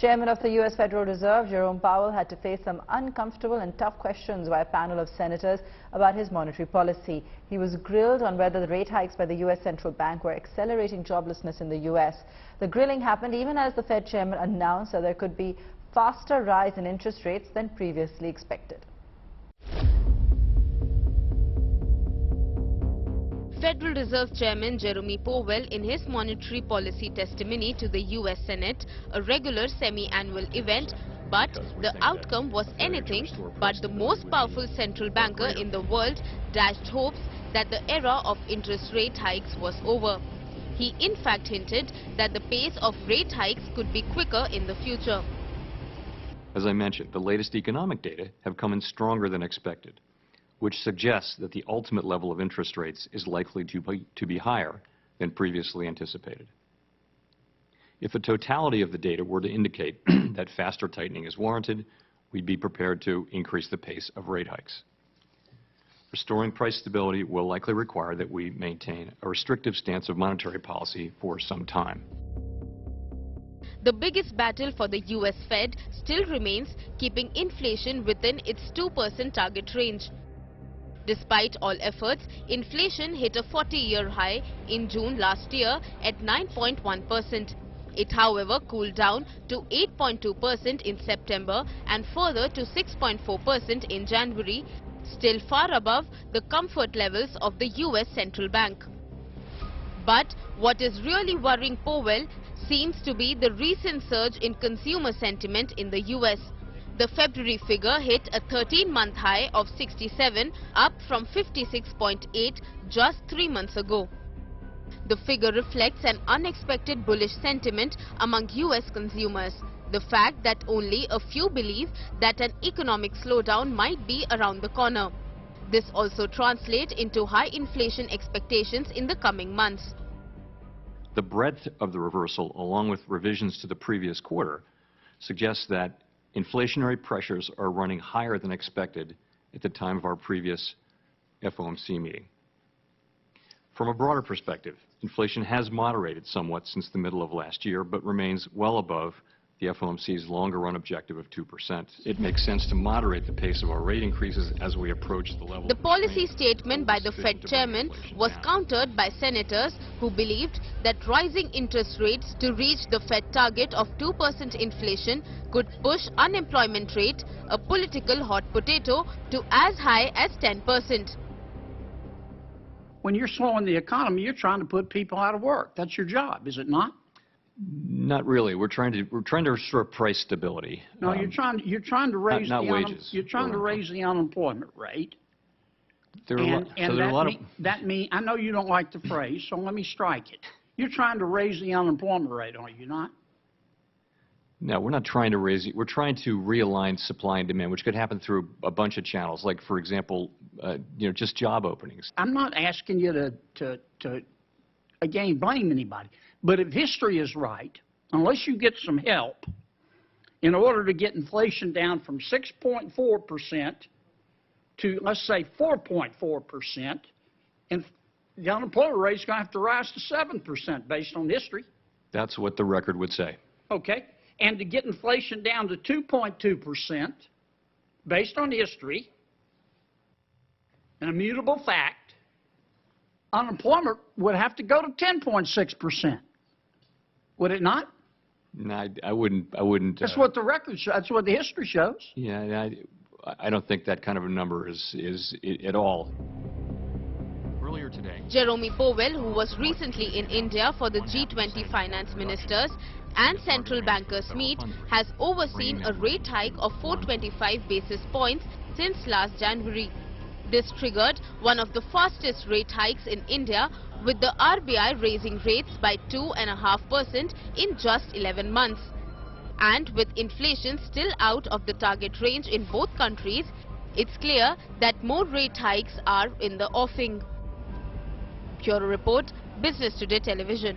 Chairman of the U.S. Federal Reserve, Jerome Powell, had to face some uncomfortable and tough questions by a panel of senators about his monetary policy. He was grilled on whether the rate hikes by the U.S. Central Bank were accelerating joblessness in the U.S. The grilling happened even as the Fed chairman announced that there could be faster rise in interest rates than previously expected. Federal Reserve Chairman Jerome Powell, in his monetary policy testimony to the U.S. Senate, a regular semi-annual event, but the outcome was anything but the most powerful central banker in the world dashed hopes that the era of interest rate hikes was over. He in fact hinted that the pace of rate hikes could be quicker in the future. As I mentioned, the latest economic data have come in stronger than expected, which suggests that the ultimate level of interest rates is likely to be higher than previously anticipated. If the totality of the data were to indicate that faster tightening is warranted, we'd be prepared to increase the pace of rate hikes. Restoring price stability will likely require that we maintain a restrictive stance of monetary policy for some time. The biggest battle for the U.S. Fed still remains keeping inflation within its 2% target range. Despite all efforts, inflation hit a 40-year high in June last year at 9.1%. It, however, cooled down to 8.2% in September and further to 6.4% in January, still far above the comfort levels of the U.S. Central Bank. But what is really worrying Powell seems to be the recent surge in consumer sentiment in the U.S. The February figure hit a 13-month high of 67, up from 56.8 just 3 months ago. The figure reflects an unexpected bullish sentiment among U.S. consumers. The fact that only a few believe that an economic slowdown might be around the corner. This also translates into high inflation expectations in the coming months. The breadth of the reversal, along with revisions to the previous quarter, suggests that inflationary pressures are running higher than expected at the time of our previous FOMC meeting. From a broader perspective, inflation has moderated somewhat since the middle of last year, but remains well above the FOMC's longer-run objective of 2%. It makes sense to moderate the pace of our rate increases as we approach the level. The policy statement by the Fed chairman was countered by senators who believed that rising interest rates to reach the Fed target of 2% inflation could push unemployment rate, a political hot potato, to as high as 10%. When you're slowing the economy, you're trying to put people out of work. That's your job, is it not? Not really. We're trying to restore price stability. No, you're trying to raise not wages. You're trying to raise the unemployment rate. I know you don't like the phrase, so let me strike it. You're trying to raise the unemployment rate, are you not? No, we're not trying to raise it. We're trying to realign supply and demand, which could happen through a bunch of channels, like, for example, just job openings. I'm not asking you to again, blame anybody. But if history is right, unless you get some help, in order to get inflation down from 6.4% to, let's say, 4.4%, and the unemployment rate is going to have to rise to 7% based on history. That's what the record would say. Okay. And to get inflation down to 2.2% based on history, an immutable fact, unemployment would have to go to 10.6%. Would it not? No, I wouldn't. That's what the record shows. That's what the history shows. Yeah, I don't think that kind of a number is at all. Earlier today, Jerome Powell, who was recently in India for the G20 finance ministers and central bankers meet, has overseen a rate hike of 425 basis points since last January. This triggered one of the fastest rate hikes in India, with the RBI raising rates by 2.5% in just 11 months. And with inflation still out of the target range in both countries, it's clear that more rate hikes are in the offing. Bureau Report, Business Today Television.